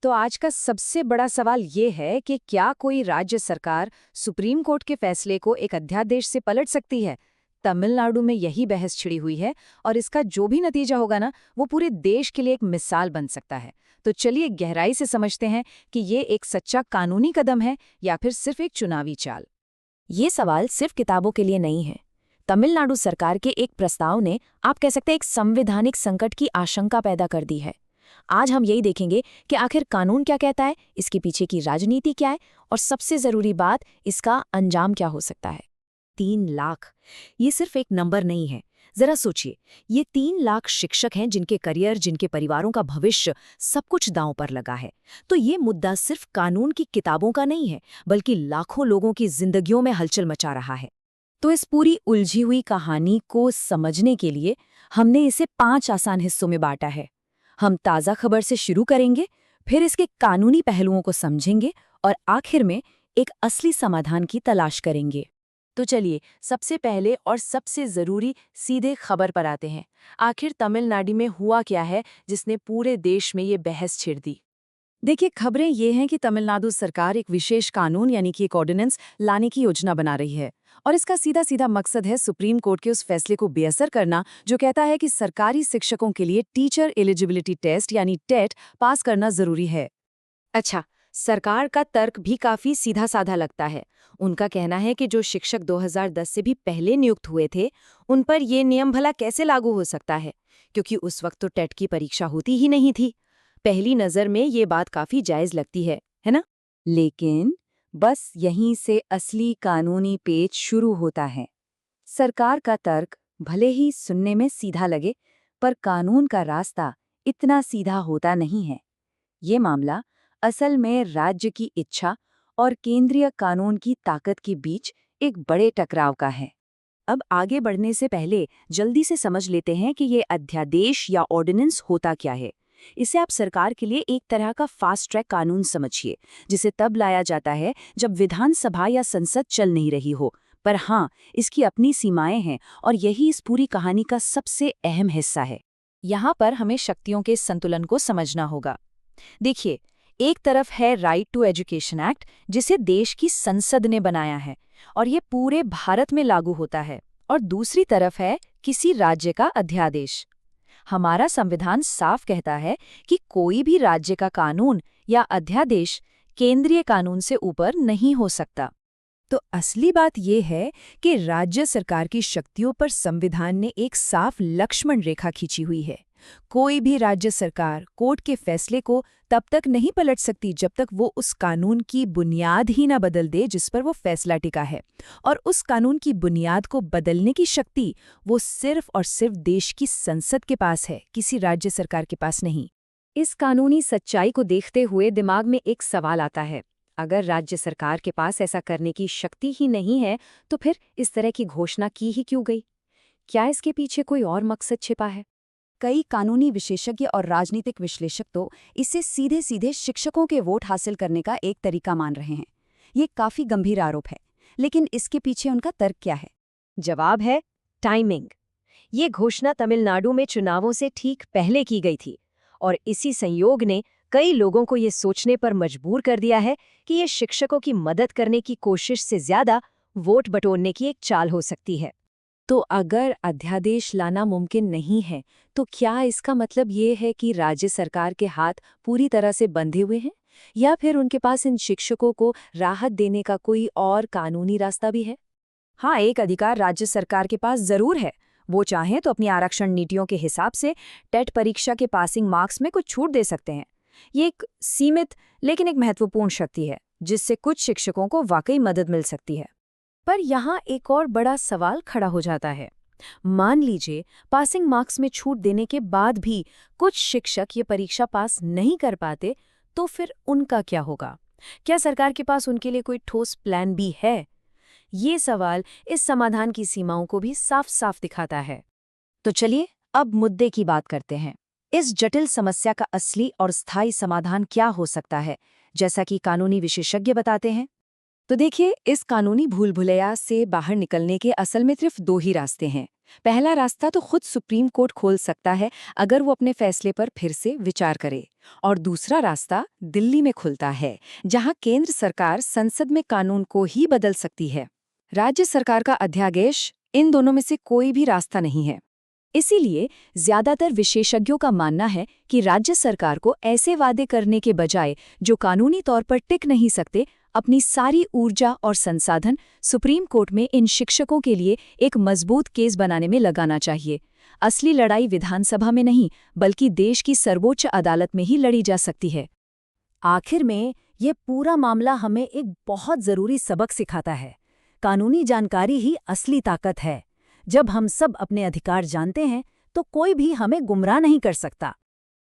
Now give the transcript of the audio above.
तो आज का सबसे बड़ा सवाल ये है कि क्या कोई राज्य सरकार सुप्रीम कोर्ट के फैसले को एक अध्यादेश से पलट सकती है। तमिलनाडु में यही बहस छिड़ी हुई है और इसका जो भी नतीजा होगा ना, वो पूरे देश के लिए एक मिसाल बन सकता है। तो चलिए गहराई से समझते हैं कि ये एक सच्चा कानूनी कदम है या फिर सिर्फ एक चुनावी चाल। ये सवाल सिर्फ किताबों के लिए नहीं है। तमिलनाडु सरकार के एक प्रस्ताव ने, आप कह सकते हैं, एक संवैधानिक संकट की आशंका पैदा कर दी है। आज हम यही देखेंगे कि आखिर कानून क्या कहता है, इसके पीछे की राजनीति क्या है, और सबसे जरूरी बात, इसका अंजाम क्या हो सकता है। 3 लाख, ये सिर्फ एक नंबर नहीं है। जरा सोचिए, ये 3 लाख शिक्षक हैं जिनके करियर, जिनके परिवारों का भविष्य, सब कुछ दांव पर लगा है। तो ये मुद्दा सिर्फ कानून की किताबों का नहीं है, बल्कि लाखों लोगों की जिंदगियों में हलचल मचा रहा है। तो इस पूरी उलझी हुई कहानी को समझने के लिए हमने इसे 5 आसान हिस्सों में बांटा है। हम ताज़ा खबर से शुरू करेंगे, फिर इसके कानूनी पहलुओं को समझेंगे और आखिर में एक असली समाधान की तलाश करेंगे। तो चलिए, सबसे पहले और सबसे ज़रूरी, सीधे खबर पर आते हैं। आखिर तमिलनाडु में हुआ क्या है जिसने पूरे देश में ये बहस छिड़ दी। देखिए, खबरें ये हैं कि तमिलनाडु सरकार एक विशेष कानून यानी कि एक ऑर्डिनेंस लाने की योजना बना रही है। और इसका सीधा सीधा मकसद है सुप्रीम कोर्ट के उस फैसले को बेअसर करना जो कहता है कि सरकारी शिक्षकों के लिए टीचर एलिजिबिलिटी टेस्ट यानी टेट पास करना जरूरी है। अच्छा, सरकार का तर्क भी काफी सीधा साधा लगता है। उनका कहना है कि जो शिक्षक 2010 से भी पहले नियुक्त हुए थे, उन पर ये नियम भला कैसे लागू हो सकता है, क्योंकि उस वक्त तो टेट की परीक्षा होती ही नहीं थी। पहली नज़र में ये बात काफी जायज लगती है ना? लेकिन बस यहीं से असली कानूनी पेच शुरू होता है। सरकार का तर्क भले ही सुनने में सीधा लगे, पर कानून का रास्ता इतना सीधा होता नहीं है। ये मामला असल में राज्य की इच्छा और केंद्रीय कानून की ताकत के बीच एक बड़े टकराव का है। अब आगे बढ़ने से पहले जल्दी से समझ लेते हैं कि ये अध्यादेश या ऑर्डिनेंस होता क्या है। इसे आप सरकार के लिए एक तरह का फास्ट ट्रैक कानून समझिए, जिसे तब लाया जाता है जब विधानसभा या संसद चल नहीं रही हो। पर हाँ, इसकी अपनी सीमाएं हैं और यही इस पूरी कहानी का सबसे अहम हिस्सा है। यहाँ पर हमें शक्तियों के संतुलन को समझना होगा। देखिए, एक तरफ है राइट टू एजुकेशन एक्ट, जिसे देश की संसद ने बनाया है और ये पूरे भारत में लागू होता है। और दूसरी तरफ है किसी राज्य का अध्यादेश। हमारा संविधान साफ कहता है कि कोई भी राज्य का कानून या अध्यादेश केंद्रीय कानून से ऊपर नहीं हो सकता। तो असली बात यह है कि राज्य सरकार की शक्तियों पर संविधान ने एक साफ लक्ष्मण रेखा खींची हुई है। कोई भी राज्य सरकार कोर्ट के फैसले को तब तक नहीं पलट सकती जब तक वो उस कानून की बुनियाद ही न बदल दे जिस पर वो फैसला टिका है। और उस कानून की बुनियाद को बदलने की शक्ति वो सिर्फ और सिर्फ देश की संसद के पास है, किसी राज्य सरकार के पास नहीं। इस कानूनी सच्चाई को देखते हुए दिमाग में एक सवाल आता है, अगर राज्य सरकार के पास ऐसा करने की शक्ति ही नहीं है तो फिर इस तरह की घोषणा की ही क्यों गई? क्या इसके पीछे कोई और मकसद छिपा है? कई कानूनी विशेषज्ञ और राजनीतिक विश्लेषक तो इसे सीधे सीधे शिक्षकों के वोट हासिल करने का एक तरीका मान रहे हैं। ये काफी गंभीर आरोप है, लेकिन इसके पीछे उनका तर्क क्या है? जवाब है टाइमिंग। ये घोषणा तमिलनाडु में चुनावों से ठीक पहले की गई थी और इसी संयोग ने कई लोगों को ये सोचने पर मजबूर कर दिया है कि ये शिक्षकों की मदद करने की कोशिश से ज्यादा वोट बटोरने की एक चाल हो सकती है। तो अगर अध्यादेश लाना मुमकिन नहीं है, तो क्या इसका मतलब ये है कि राज्य सरकार के हाथ पूरी तरह से बंधे हुए हैं, या फिर उनके पास इन शिक्षकों को राहत देने का कोई और कानूनी रास्ता भी है? हाँ, एक अधिकार राज्य सरकार के पास जरूर है। वो चाहें तो अपनी आरक्षण नीतियों के हिसाब से टेट परीक्षा के पासिंग मार्क्स में कुछ छूट दे सकते हैं। ये एक सीमित लेकिन एक महत्वपूर्ण शक्ति है, जिससे कुछ शिक्षकों को वाकई मदद मिल सकती है। पर यहाँ एक और बड़ा सवाल खड़ा हो जाता है। मान लीजिए पासिंग मार्क्स में छूट देने के बाद भी कुछ शिक्षक ये परीक्षा पास नहीं कर पाते, तो फिर उनका क्या होगा? क्या सरकार के पास उनके लिए कोई ठोस प्लान भी है? ये सवाल इस समाधान की सीमाओं को भी साफ साफ दिखाता है। तो चलिए अब मुद्दे की बात करते हैं। इस जटिल समस्या का असली और स्थायी समाधान क्या हो सकता है, जैसा कि कानूनी विशेषज्ञ बताते हैं? तो देखिए, इस कानूनी भूल भुलैया से बाहर निकलने के असल में सिर्फ दो ही रास्ते हैं। पहला रास्ता तो खुद सुप्रीम कोर्ट खोल सकता है, अगर वो अपने फैसले पर फिर से विचार करे। और दूसरा रास्ता दिल्ली में खुलता है, जहां केंद्र सरकार संसद में कानून को ही बदल सकती है। राज्य सरकार का अध्यादेश, इन दोनों में से कोई भी रास्ता नहीं है। इसीलिए ज्यादातर विशेषज्ञों का मानना है कि राज्य सरकार को ऐसे वादे करने के बजाय जो कानूनी तौर पर टिक नहीं सकते, अपनी सारी ऊर्जा और संसाधन सुप्रीम कोर्ट में इन शिक्षकों के लिए एक मजबूत केस बनाने में लगाना चाहिए। असली लड़ाई विधानसभा में नहीं, बल्कि देश की सर्वोच्च अदालत में ही लड़ी जा सकती है। आखिर में ये पूरा मामला हमें एक बहुत जरूरी सबक सिखाता है। कानूनी जानकारी ही असली ताकत है। जब हम सब अपने अधिकार जानते हैं तो कोई भी हमें गुमराह नहीं कर सकता।